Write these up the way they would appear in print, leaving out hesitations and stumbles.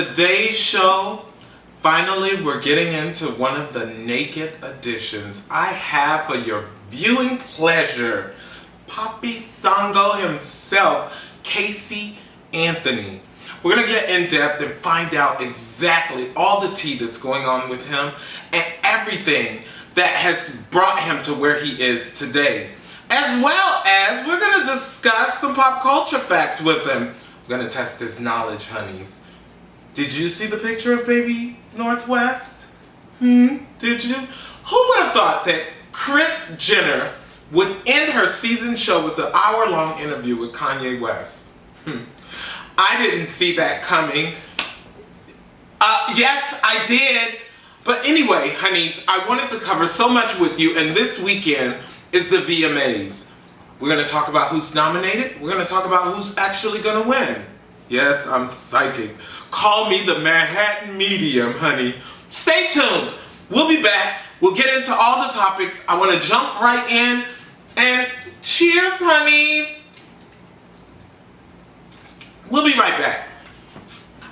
today's show, finally we're getting into one of the naked editions. I have for your viewing pleasure, Papi Sango himself, Kasey Anthony. We're going to get in depth and find out exactly all the tea that's going on with him and everything that has brought him to where he is today. As well as we're going to discuss some pop culture facts with him. We're going to test his knowledge, honeys. Did you see the picture of baby Northwest? Did you? Who would have thought that Kris Jenner would end her season show with an hour-long interview with Kanye West? I didn't see that coming. Yes, I did. But anyway, honeys, I wanted to cover so much with you, and this weekend is the VMAs. We're going to talk about who's nominated. We're going to talk about who's actually going to win. Yes, I'm psychic. Call me the Manhattan Medium, honey. Stay tuned. We'll be back. We'll get into all the topics. I want to jump right in. And cheers, honeys. We'll be right back.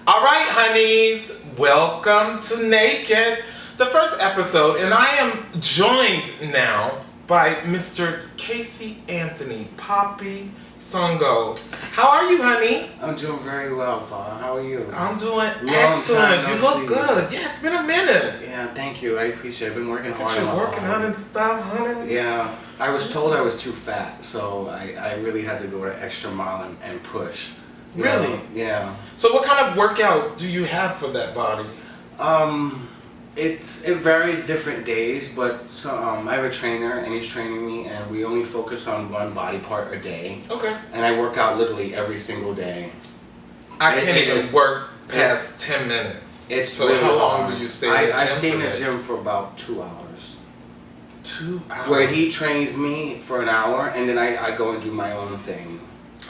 All right, honeys. Welcome to Naked, the first episode. And I am joined now by Mr. Kasey Anthony, Papi Sango. How are you, honey? I'm doing very well, Pa. How are you? I'm doing excellent. You look good. Yeah, it's been a minute. Yeah, thank you. I appreciate it. I've been working hard. You're working out and stuff, honey. Yeah. I was told I was too fat, so I really had to go the extra mile and push. Really? Yeah. So what kind of workout do you have for that body? It varies different days, but I have a trainer and he's training me, and we only focus on one body part a day. Okay. And I work out literally every single day. I can't even work past 10 minutes. So really how long do you stay in the gym? I stay in the gym for about 2 hours. 2 hours? Where he trains me for an hour, and then I go and do my own thing.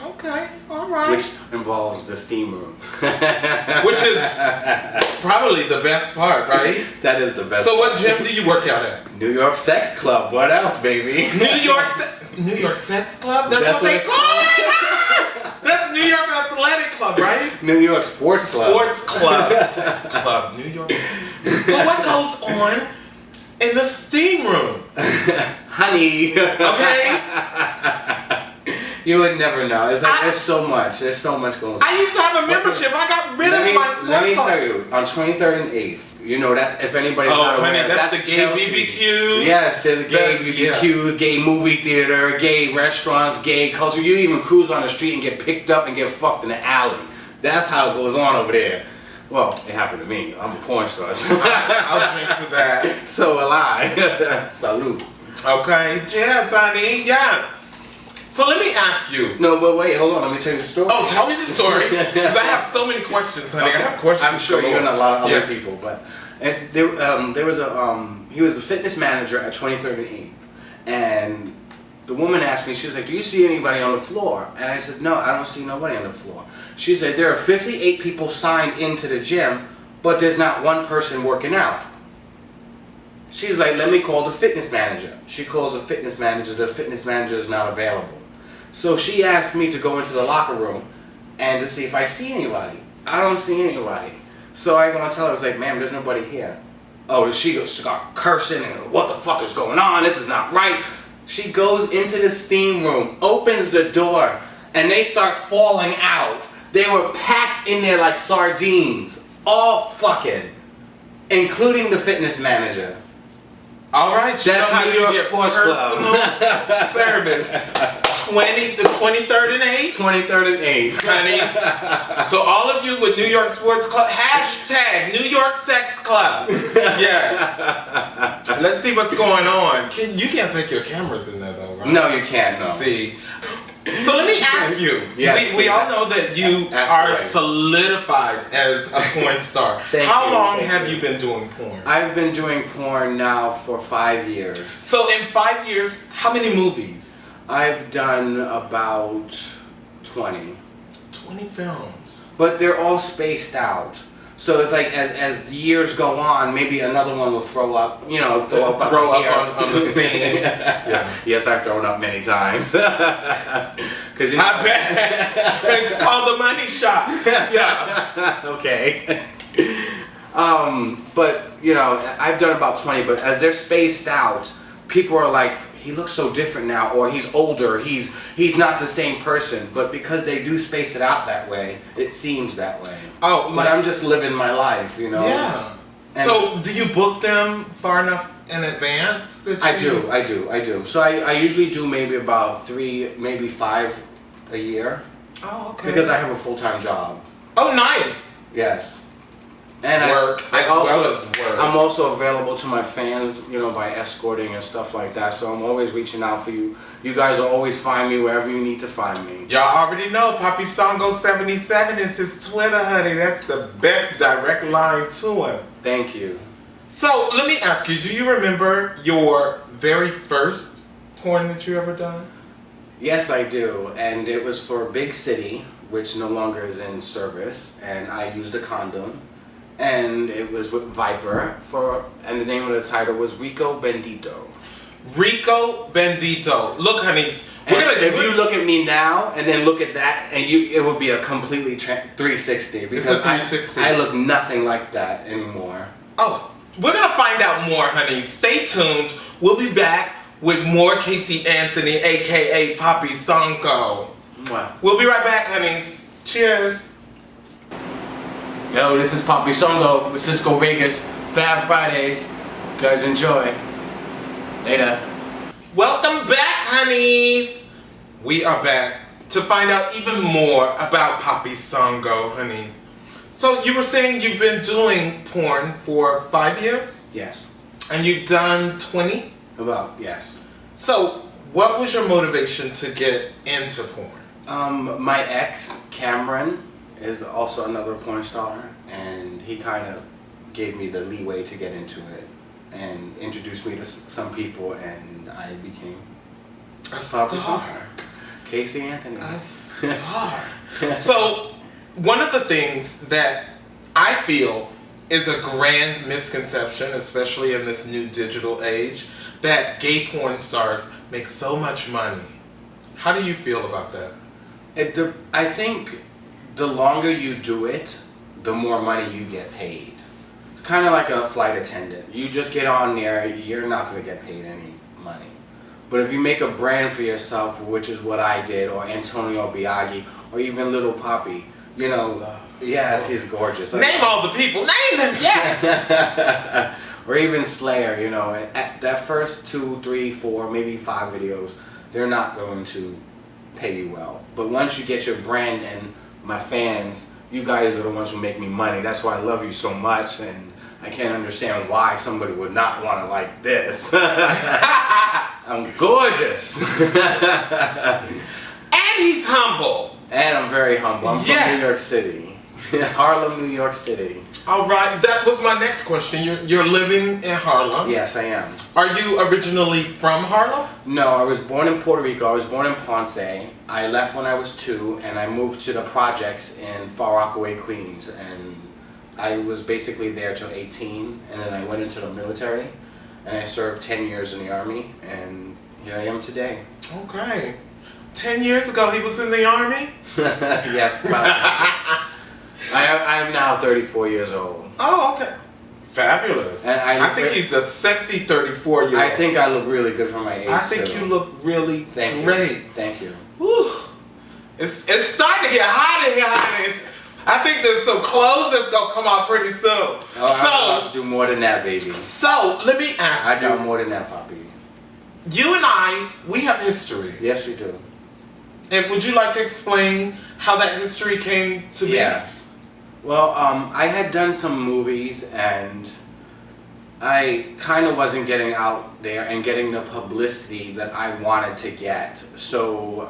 Okay, all right. Which involves the steam room. Which is probably the best part, right? That is the best So part. what gym do you work out at? New York Sex Club. What else, baby? New York Sex Club? That's what they call it? That's New York Athletic Club, right? New York Sports Club. Sports Club. Sex Club. New York. So what goes on in the steam room? Honey. Okay? You would never know. There's so much. There's so much going on. I used to have a membership. I got rid of my sports club. Let me tell you, on 23rd and 8th, you know that, if anybody's not aware, honey, that's the gay BBQs. Yes, there's gay BBQs, gay movie theater, gay restaurants, gay culture. You even cruise on the street and get picked up and get fucked in the alley. That's how it goes on over there. Well, it happened to me. I'm a porn star. I'll drink to that. So will I. Salute. Okay. Yes, honey. Yeah. So let me ask you. No, but wait, hold on. Let me tell you the story. Oh, tell me the story. Because I have so many questions, honey. Okay. I have questions. I'm sure you and a lot of other people, but there was he was a fitness manager at 23rd and 8th, and the woman asked me, she was like, "Do you see anybody on the floor?" And I said, "No, I don't see nobody on the floor." She said, "There are 58 people signed into the gym, but there's not one person working out." She's like, "Let me call the fitness manager." She calls the fitness manager. The fitness manager is not available. So she asked me to go into the locker room and to see if I see anybody. I don't see anybody. So I go and tell her, I was like, "Ma'am, there's nobody here." Oh, she goes, start cursing and what the fuck is going on? This is not right. She goes into the steam room, opens the door, and they start falling out. They were packed in there like sardines, all fucking, including the fitness manager. All right, you that's know how New York you get Sports Club service. 23rd and 8th? 23rd and 8th. Honey. So all of you with New York Sports Club, hashtag New York Sex Club. Yes. Let's see what's going on. You can't take your cameras in there though, right? No, you can't, no. See. So let me ask you. Yes, we all know that you are solidified as a porn star. How long have you been doing porn? I've been doing porn now for 5 years. So in 5 years, how many movies? I've done about 20. 20 films. But they're all spaced out. So it's like as the years go on, maybe another one will throw up, throw up here. on the scene. Yeah. Yes, I've thrown up many times. I bet. It's called the money shot. Yeah. Okay. But I've done about 20. But as they're spaced out, people are like, he looks so different now, or he's older. He's not the same person. But because they do space it out that way, it seems that way. Oh, but I'm just living my life, Yeah. And so, do you book them far enough in advance? I do. So I usually do maybe about 3, maybe 5 a year. Oh, okay. Because I have a full-time job. Oh, nice. Yes. And work as well as work. I'm also available to my fans, by escorting and stuff like that. So I'm always reaching out for you. You guys will always find me wherever you need to find me. Y'all already know Papi Songo 77 is his Twitter, honey. That's the best direct line to him. Thank you. So let me ask you, do you remember your very first porn that you ever done? Yes, I do. And it was for Big City, which no longer is in service. And I used a condom. And it was with Viper and the name of the title was Rico Bendito. Rico Bendito. Look, honeys. If you look at me now and then look at that, and it would be a completely 360 because it's a 360. I look nothing like that anymore. Oh, we're gonna find out more, honeys. Stay tuned. We'll be back with more Kasey Anthony, aka Papi Songo. Wow. We'll be right back, honeys. Cheers. Yo, this is Papi Songo with Cisco Vegas, Fab Fridayz. You guys enjoy. Later. Welcome back, honeys. We are back to find out even more about Papi Songo, honeys. So you were saying you've been doing porn for 5 years? Yes. And you've done 20? Yes. So what was your motivation to get into porn? My ex, Cameron, is also another porn star, and he kind of gave me the leeway to get into it and introduced me to some people, and I became a star. Kasey Anthony. A star. So one of the things that I feel is a grand misconception, especially in this new digital age, that gay porn stars make so much money. How do you feel about that? I think the longer you do it, the more money you get paid. Kind of like a flight attendant. You just get on there, you're not going to get paid any money. But if you make a brand for yourself, which is what I did, or Antonio Biaggi, or even Little Papi, yes, he's gorgeous. Name all the people. Name them, yes! Or even Slayer, at that first 2, 3, 4, maybe 5 videos, they're not going to pay you well. But once you get your brand and my fans, you guys are the ones who make me money. That's why I love you so much, and I can't understand why somebody would not want to like this. I'm gorgeous. And he's humble. And I'm very humble. I'm from New York City. Harlem, New York City. All right, that was my next question. You're living in Harlem? Yes, I am. Are you originally from Harlem? No, I was born in Puerto Rico. I was born in Ponce. I left when I was 2, and I moved to the projects in Far Rockaway, Queens. And I was basically there till 18, and then I went into the military, and I served 10 years in the Army, and here I am today. Okay. 10 years ago, he was in the Army? Yes, probably. I am now 34 years old. Oh, okay. Fabulous. And I think he's a sexy 34-year-old. I think I look really good for my age. I think you look really great. Thank you. Whew. It's starting to get hot in here, honey. I think there's some clothes that's going to come out pretty soon. Oh, I'm about to do more than that, baby. So, let me ask you. I got more than that, Papi. You and we have history. Yes, we do. And would you like to explain how that history came to be? Yes. Well, I had done some movies, and I kind of wasn't getting out there and getting the publicity that I wanted to get. So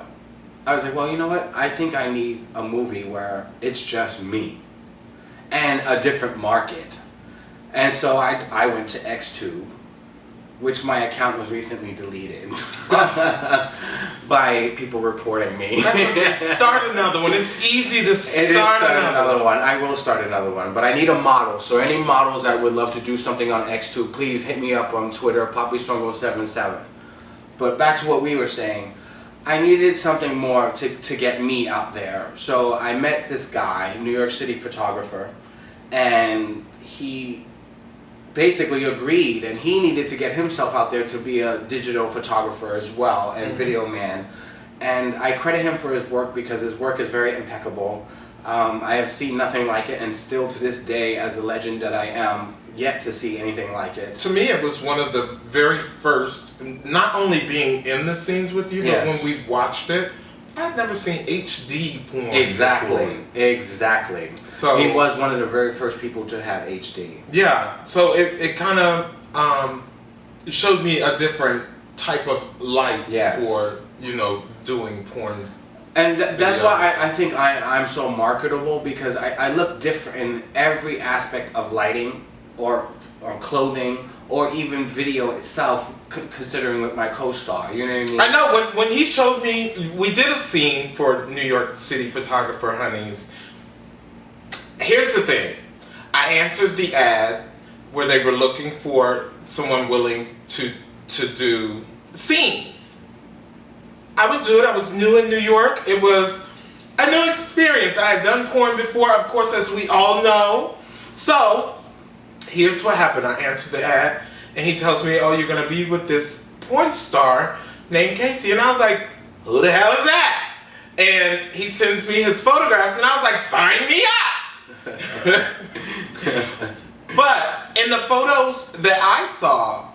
I was like, well, you know what? I think I need a movie where it's just me and a different market. And so I went to X2, which my account was recently deleted by people reporting me. Start another one. It's easy to start another one. I will start another one, but I need a model. So any models that would love to do something on X2, please hit me up on Twitter, PoppyStronggle77. But back to what we were saying. I needed something more to get me out there. So I met this guy, New York City photographer, and he basically agreed, and he needed to get himself out there to be a digital photographer as well, and video man. And I credit him for his work because his work is very impeccable. I have seen nothing like it, and still to this day, as a legend that I am, yet to see anything like it. To me, it was one of the very first, not only being in the scenes with you, but when we watched it, I'd never seen HD porn Exactly. So he was one of the very first people to have HD. Yeah, so it kind of showed me a different type of light for, doing porn. And that's why I think I'm so marketable, because I look different in every aspect of lighting or clothing or even video itself, considering with my co-star, you know what I mean? I know, when he showed me, we did a scene for New York City Photographer Honeys. Here's the thing. I answered the ad where they were looking for someone willing to do scenes. I would do it. I was new in New York. It was a new experience. I had done porn before, of course, as we all know. So, here's what happened. I answered the ad, and he tells me, oh, you're going to be with this porn star named Kasey. And I was like, who the hell is that? And he sends me his photographs, and I was like, sign me up! But in the photos that I saw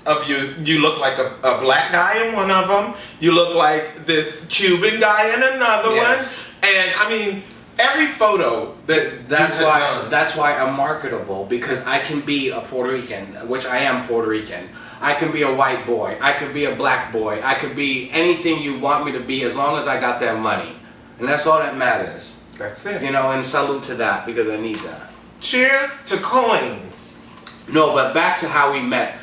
of you, you look like a black guy in one of them. You look like this Cuban guy in another one. And I mean, every photo that's why I'm marketable, because I can be a Puerto Rican, which I am Puerto Rican. I can be a white boy. I could be a black boy. I could be anything you want me to be, as long as I got that money. And that's all that matters. That's it. And salute to that, because I need that. Cheers to coins. No, but back to how we met.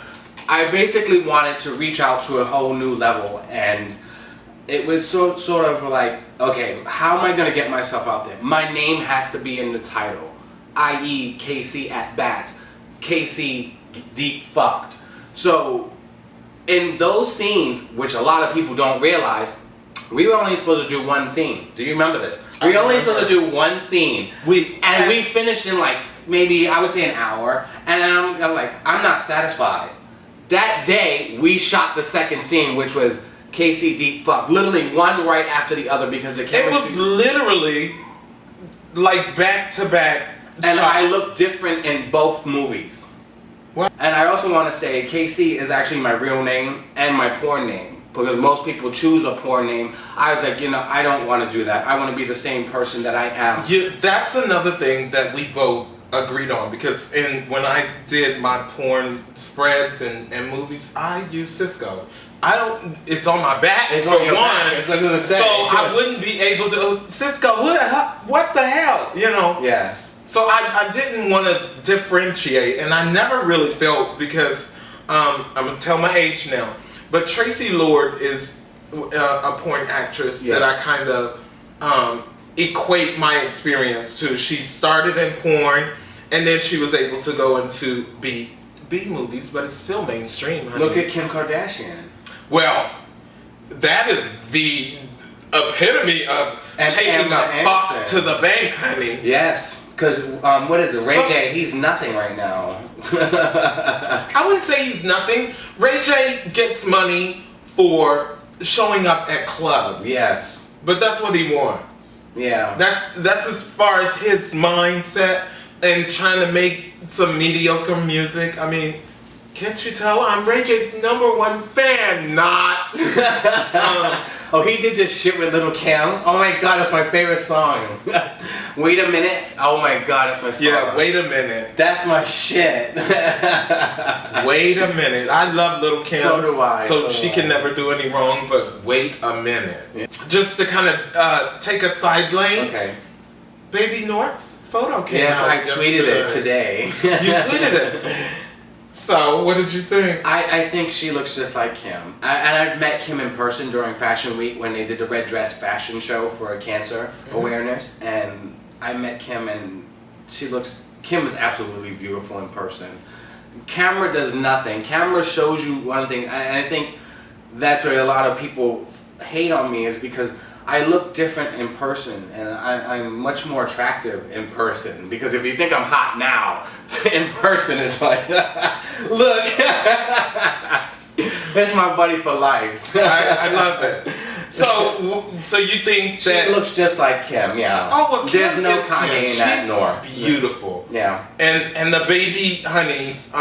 I basically wanted to reach out to a whole new level, and it was sort of like, okay, how am I going to get myself out there? My name has to be in the title, i.e. Kasey at Bat, Kasey Deep Fucked. So, in those scenes, which a lot of people don't realize, we were only supposed to do one scene. Do you remember this? We were only supposed to do one scene. We finished in maybe, I would say an hour, and I'm like, I'm not satisfied. That day, we shot the second scene, which was Kasey Deep Fuck, literally one right after the other, because the chemistry. It was literally like back to back. And I look different in both movies. What? And I also want to say Kasey is actually my real name and my porn name, because most people choose a porn name. I was like, I don't want to do that. I want to be the same person that I am. That's another thing that we both agreed on, because when I did my porn spreads and movies, I use Cisco. It's on my back, it's for on your one, back. It's under the set. So I wouldn't be able to, Cisco, what the hell, Yes. So I didn't want to differentiate, and I never really felt, because, I'm going to tell my age now, but Tracy Lord is a porn actress that I kind of equate my experience to. She started in porn, and then she was able to go into B movies, but it's still mainstream, honey. Look at Kim Kardashian. Well, that is the epitome of taking a fuck to the bank, honey. Yes. Because, what is it? Ray J, he's nothing right now. I wouldn't say he's nothing. Ray J gets money for showing up at clubs. Yes. But that's what he wants. Yeah. That's as far as his mindset, and trying to make some mediocre music. I mean, can't you tell? I'm Ray J's #1 fan. Not. He did this shit with Lil' Kim. Oh my god, that's my favorite song. Wait a minute. Oh my god, that's my song. Yeah, wait a minute. That's my shit. Wait a minute. I love Lil' Kim. So do I. So she can never do any wrong, but wait a minute. Yeah. Just to kind of take a side lane. Okay. Baby North's photo came out. Yes, I tweeted it today. You tweeted it. So, what did you think? I think she looks just like Kim. And I've met Kim in person during Fashion Week when they did the red dress fashion show for cancer awareness. And I met Kim and Kim is absolutely beautiful in person. Camera does nothing. Camera shows you one thing. And I think that's where a lot of people hate on me, is because I look different in person, and I'm much more attractive in person. Because if you think I'm hot now, in person it's like, look, that's my buddy for life. I love it. So you think that she looks just like Kim? Yeah. Oh, well, Kim there's no is Kanye Kim. in that She's north. beautiful. Yeah. And the baby honeys,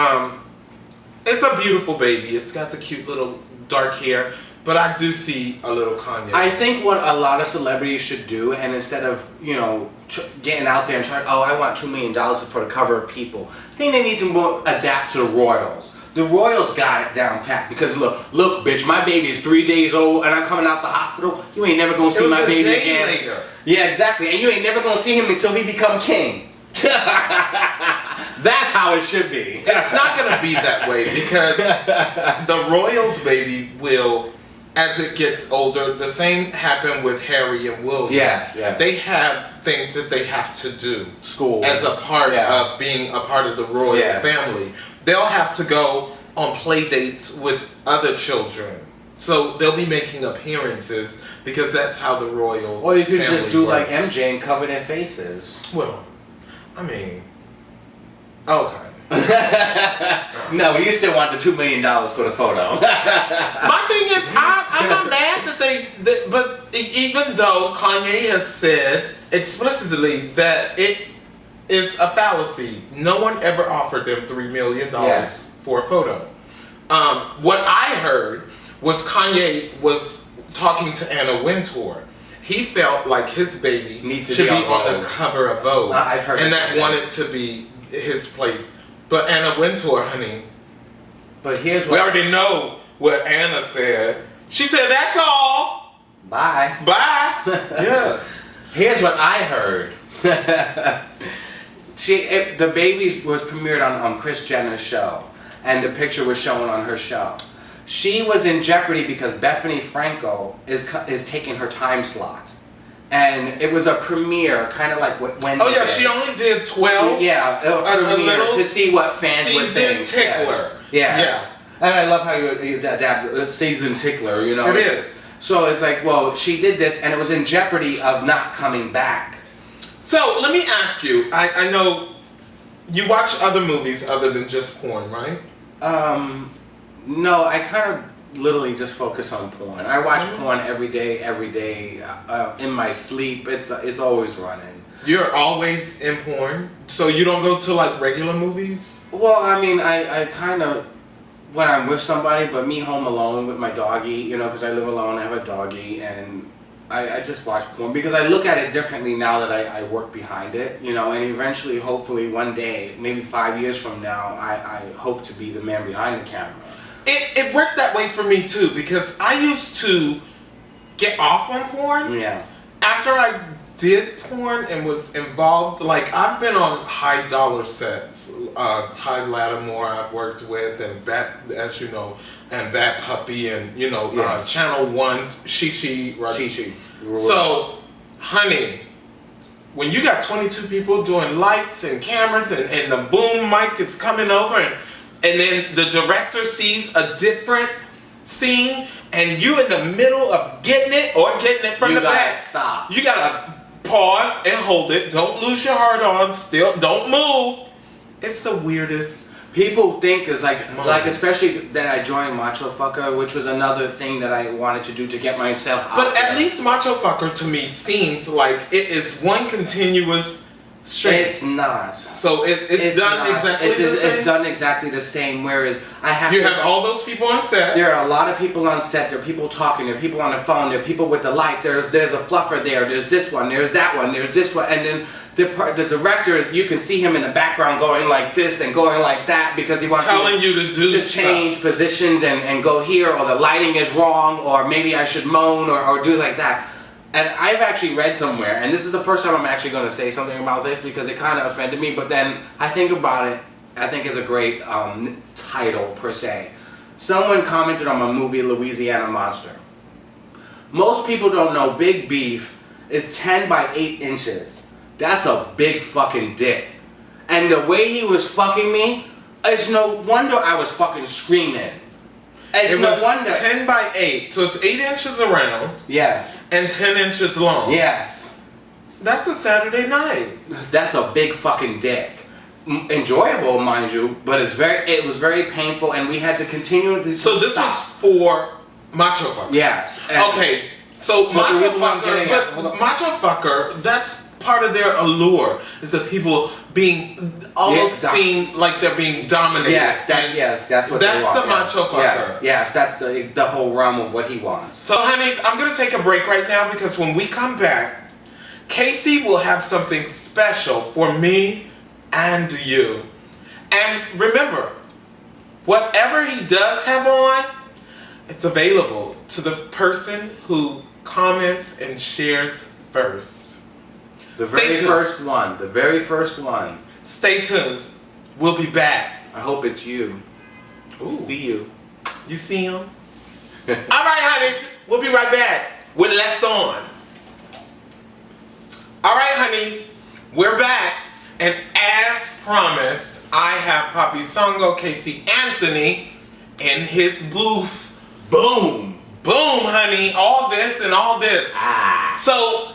it's a beautiful baby. It's got the cute little dark hair. But I do see a little Kanye. I think what a lot of celebrities should do, and instead of, getting out there and trying, I want $2 million for the cover of People, I think they need to more adapt to the Royals. The Royals got it down pat, because look, bitch, my baby is 3 days old and I'm coming out the hospital. You ain't never gonna see my baby again. Later. Yeah, exactly. And you ain't never gonna see him until he become king. That's how it should be. It's not gonna be that way, because the Royals baby will, as it gets older, the same happened with Harry and William. Yes, yeah. They have things that they have to do. School. As a part of being a part of the royal family. They'll have to go on play dates with other children. So they'll be making appearances, because that's how the royal Or you could just do works. like MJ and cover their faces. Well, I mean, okay. No, you still want the $2 million for the photo. My thing is, I'm not mad that but even though Kanye has said explicitly that it is a fallacy, no one ever offered them $3 million for a photo. What I heard was Kanye was talking to Anna Wintour. He felt like his baby should be on the cover of Vogue, I've heard and that wanted to be his place. But Anna Wintour, honey, but here's what we already know what Anna said. She said, "That's all. Bye. Bye." Yes. Here's what I heard. The baby was premiered on Kris Jenner's show, and the picture was shown on her show. She was in jeopardy because Bethany Frankel is taking her time slot. And it was a premiere, kind of like when. Oh yeah, she only did 12. Yeah, a little to see what fans would think. Season tickler. Yes. Yeah. And I love how you adapt season tickler. It is. So it's like, well, she did this, and it was in jeopardy of not coming back. So let me ask you. I know you watch other movies other than just porn, right? No, I kind of literally just focus on porn. I watch porn every day, in my sleep. It's always running. You're always in porn, so you don't go to like regular movies? Well, I mean, I kind of, when I'm with somebody, but me home alone with my doggy, because I live alone, I have a doggy, and I just watch porn because I look at it differently now that I work behind it, and eventually, hopefully, one day, maybe 5 years from now, I hope to be the man behind the camera. It worked that way for me too, because I used to get off on porn. Yeah. After I did porn and was involved, like I've been on high dollar sets. Ty Lattimore I've worked with, and as you know, and Bad Puppy, and Channel 1, Shishi, right? Shishi. So, honey, when you got 22 people doing lights and cameras, and the boom mic is coming over, and then the director sees a different scene, and you in the middle of getting it from the back. Stop. You gotta pause and hold it. Don't lose your heart on. Still, don't move. It's the weirdest. People think is like especially that I joined Macho Fucker, which was another thing that I wanted to do to get myself out. But at least Macho Fucker to me seems like it is one continuous string. It's not. So it's done not. exactly the same? It's done exactly the same, whereas I have You have all those people on set. There are a lot of people on set, there are people talking, there are people on the phone, there are people with the lights, there's a fluffer there's this one, there's that one, there's this one, and then the director, you can see him in the background going like this and going like that because he wants telling you to do change positions and go here, or the lighting is wrong, or maybe I should moan or do like that. And I've actually read somewhere, and this is the first time I'm actually going to say something about this because it kind of offended me, but then I think about it I think is a great title per se. Someone commented on my movie Louisiana Monster. Most people don't know Big Beef is 10 by 8 inches. That's a big fucking dick. And the way he was fucking me, it's no wonder I was fucking screaming. It's no wonder. 10 by 8, so it's 8 inches around. Yes. And 10 inches long. Yes. That's a Saturday night. That's a big fucking dick. Enjoyable, mind you, but it was very painful, and we had to continue this. So this was for Macho Fucker. Yes. Okay. So Macho Fucker, that's part of their allure, is that people being almost seem like they're being dominated. Yes, that's what they want. That's the Macho Fucker. Yes, that's the whole realm of what he wants. So honeys, I'm gonna take a break right now because when we come back, Kasey will have something special for me and you. And remember, whatever he does have on, it's available to the person who comments and shares first. The very first one. The very first one. Stay tuned. We'll be back. I hope it's you. Ooh. See you. You see him? All right, honeys. We'll be right back with less on. All right, honeys. We're back. And as promised, I have Papi Sango, Kasey Anthony, in his booth. Boom. Boom, honey. All this and all this. So,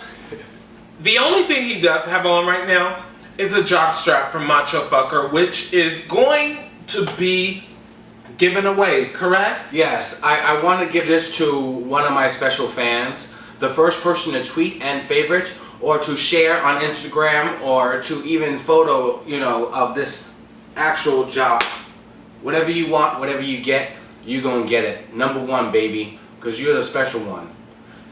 the only thing he does have on right now is a jock strap from Macho Fucker, which is going to be given away, correct? Yes. I want to give this to one of my special fans. The first person to tweet and favorite, or to share on Instagram, or to even photo, of this actual job. Whatever you want, whatever you get, you gonna get it. Number one, baby, because you're the special one.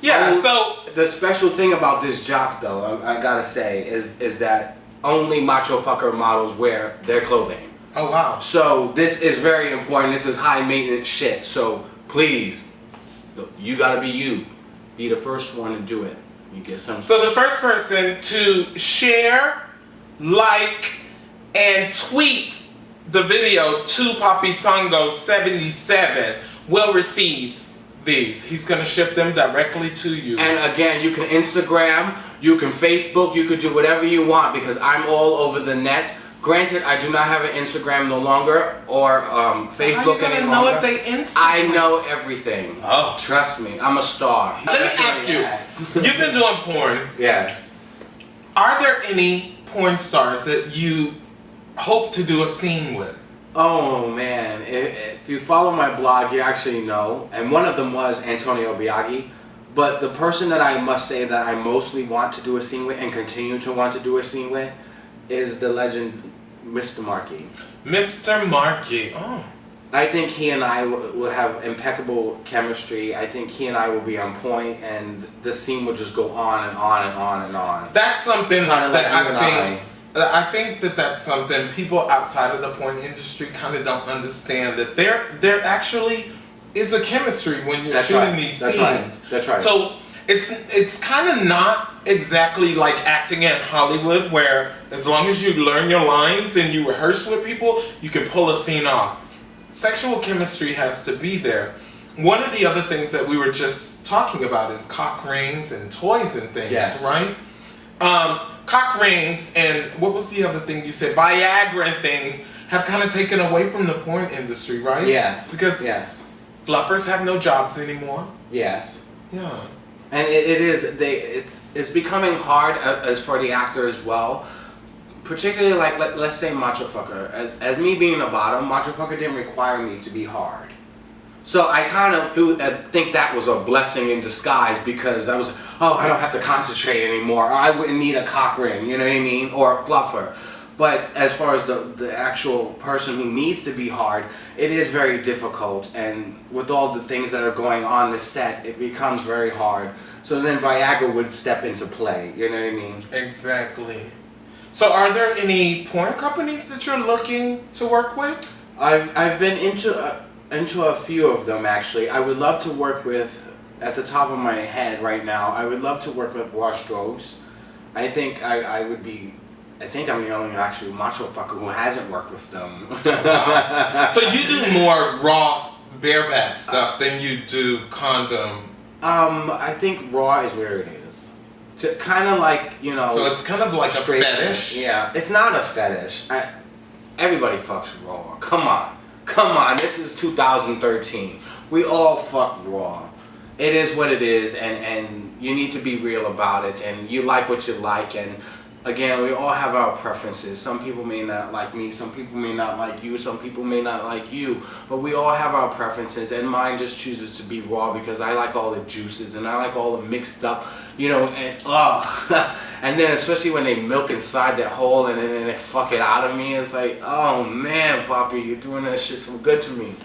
Yeah, so the special thing about this jock, though, I gotta say, is that only Macho Fucker models wear their clothing. Oh, wow. So this is very important. This is high maintenance shit. So please, you gotta be you. Be the first one to do it. You get some. So the first person to share, like, and tweet the video to Papi Sango 77 will receive these. He's gonna ship them directly to you. And again, you can Instagram, you can Facebook, you could do whatever you want because I'm all over the net. Granted, I do not have an Instagram no longer or Facebook any longer. Know if they Instagram? I know everything. Oh, trust me, I'm a star. Let me ask you. You've been doing porn. Yes. Are there any porn stars that you hope to do a scene with? Oh man, if you follow my blog, you actually know. And one of them was Antonio Biaggi. But the person that I must say that I mostly want to do a scene with and continue to want to do a scene with is the legend Mr. Markey. Mr. Markey. Oh. I think he and I will have impeccable chemistry. I think he and I will be on point, and the scene will just go on and on and on and on. That's something Kinda that I think that that's something people outside of the porn industry kind of don't understand, that there actually is a chemistry when you're shooting these scenes. That's right. So it's kind of not exactly like acting in Hollywood, where as long as you learn your lines and you rehearse with people, you can pull a scene off. Sexual chemistry has to be there. One of the other things that we were just talking about is cock rings and toys and things, right? Cock rings and what was the other thing you said? Viagra and things have kind of taken away from the porn industry, right? Yes. Because fluffers have no jobs anymore. Yes. Yeah. And it's becoming hard as for the actor as well. Particularly like let's say Macho Fucker. As me being a bottom, Macho Fucker didn't require me to be hard. So I kind of think that was a blessing in disguise because I don't have to concentrate anymore. Or I wouldn't need a cock ring, you know what I mean? Or a fluffer. But as far as the actual person who needs to be hard, it is very difficult. And with all the things that are going on the set, it becomes very hard. So then Viagra would step into play, you know what I mean? Exactly. So are there any porn companies that you're looking to work with? I've been into a few of them actually. I would love to work with, at the top of my head right now, I would love to work with Wash Droves. I think I would be I think I'm the only actual macho fucker who hasn't worked with them. So you do more raw bareback stuff than you do condom. I think raw is where it is. Kind of like, you know. So it's kind of like a fetish. Yeah, it's not a fetish. Everybody fucks raw. Come on. This is 2013. We all fuck raw. It is what it is, and you need to be real about it. And you like what you like, and again, we all have our preferences. Some people may not like me, some people may not like you, some people may not like you, but we all have our preferences, and mine just chooses to be raw because I like all the juices and I like all the mixed up, you know, and and then especially when they milk inside that hole and then they fuck it out of me, it's like, oh man, Poppy, you're doing that shit so good to me.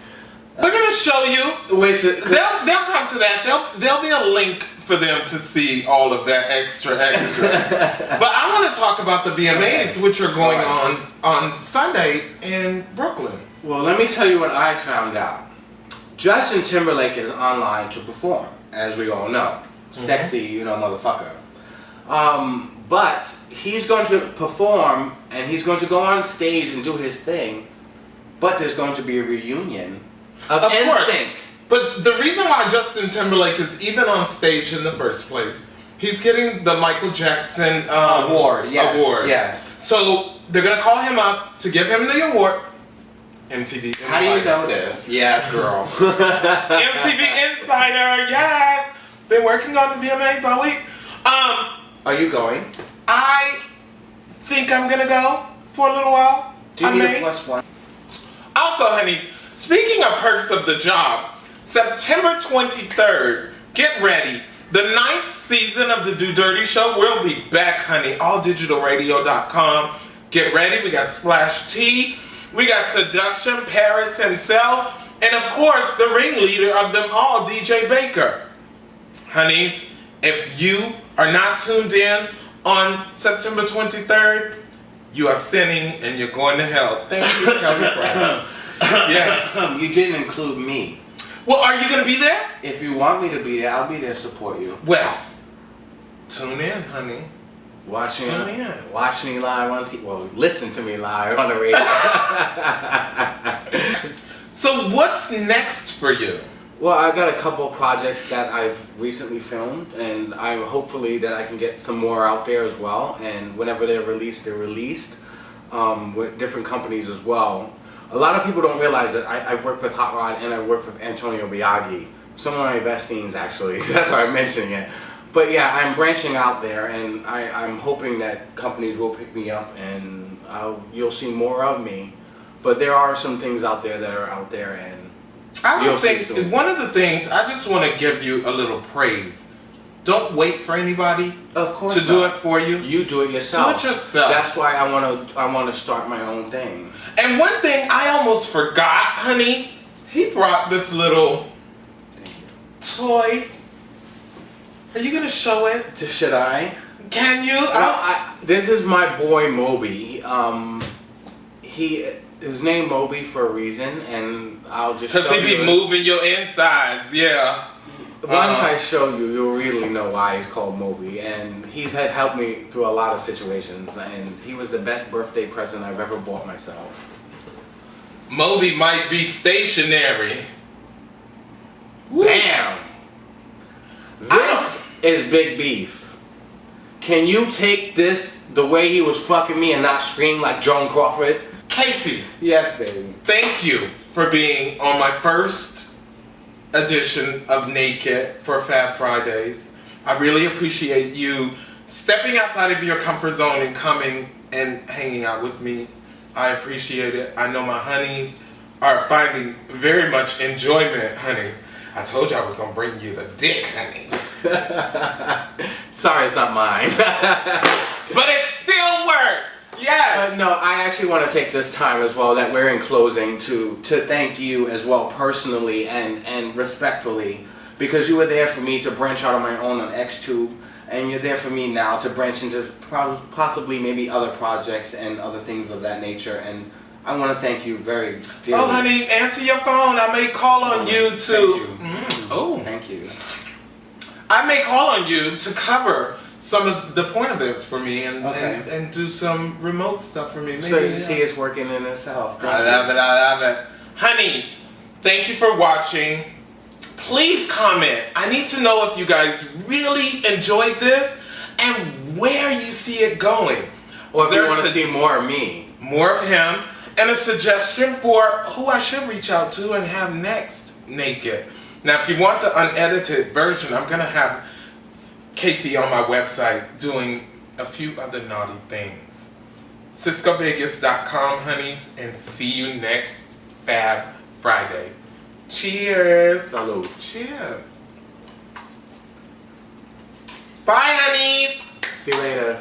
We're gonna show you. Wait, they'll come to that. There'll be a link for them to see all of that extra. But I want to talk about the VMAs, which are going on Sunday in Brooklyn. Well, let me tell you what I found out. Justin Timberlake is online to perform, as we all know. Sexy, you know, motherfucker. But he's going to perform, and he's going to go on stage and do his thing. But there's going to be a reunion of NSYNC. But the reason why Justin Timberlake is even on stage in the first place, he's getting the Michael Jackson award. Award. Yes. So they're gonna call him up to give him the award. MTV Insider. How do you know this? Yes, girl. MTV Insider. Yes. Been working on the VMAs all week. Are you going? I think I'm gonna go for a little while. Do you need a +1? Also, honeys, speaking of perks of the job, September 23rd, get ready. The 9th season of the Do Dirty Show will be back, honey. AllDigitalRadio.com. Get ready. We got Splash T. We got Seduction, Paris himself. And of course, the ringleader of them all, DJ Baker. Honeys, if you are not tuned in on September 23rd, you are sinning and you're going to hell. Thank you, Kelly Price. Yes. You didn't include me. Well, are you going to be there? If you want me to be there, I'll be there to support you. Well, tune in, honey. Watch me live on TV. Well, listen to me live on the radio. So what's next for you? Well, I got a couple projects that I've recently filmed, and I'm hopefully that I can get some more out there as well. And whenever they're released with different companies as well. A lot of people don't realize that I've worked with Hot Rod and I've worked with Antonio Biaggi. Some of my best scenes, actually. That's why I'm mentioning it. But yeah, I'm branching out there, and I'm hoping that companies will pick me up, and you'll see more of me. But there are some things out there that are out there, and I don't think one of the things, I just want to give you a little praise. Don't wait for anybody to do it for you. You do it yourself. Do it yourself. That's why I want to start my own thing. And one thing I almost forgot, honeys, he brought this little toy. Are you gonna show it? Should I? Can you? Well, this is my boy Moby. His name Moby for a reason, and I'll just because he be moving your insides, yeah. Once I show you, you'll really know why he's called Moby, and he's helped me through a lot of situations, and he was the best birthday present I've ever bought myself. Moby might be stationary. Bam! This is Big Beef. Can you take this the way he was fucking me and not scream like Joan Crawford? Kasey. Yes, baby. Thank you for being on my first edition of Naked for Fab Fridayz. I really appreciate you stepping outside of your comfort zone and coming and hanging out with me. I appreciate it. I know my honeys are finding very much enjoyment, honeys. I told you I was going to bring you the dick, honey. Sorry, it's not mine. But it still works. Yeah. No, I actually want to take this time as well that we're in closing to thank you as well personally and respectfully, because you were there for me to branch out on my own on XTube, and you're there for me now to branch into possibly maybe other projects and other things of that nature, and I want to thank you very dearly. Oh, honey, answer your phone. I may call on you to... Thank you. Oh. Thank you. I may call on you to cover some of the point events for me and Okay. and do some remote stuff for me. Maybe, So you see it's working in itself. I love it. I love it. Honeys, thank you for watching. Please comment. I need to know if you guys really enjoyed this and where you see it going. Or if you There's want to a- see more of me. more of him, and a suggestion for who I should reach out to and have next naked. Now, if you want the unedited version, I'm gonna have Kasey on my website doing a few other naughty things. CiscoVegas.com, honeys, and see you next Fab Friday. Cheers. Salud. Cheers. Bye, honeys. See you later.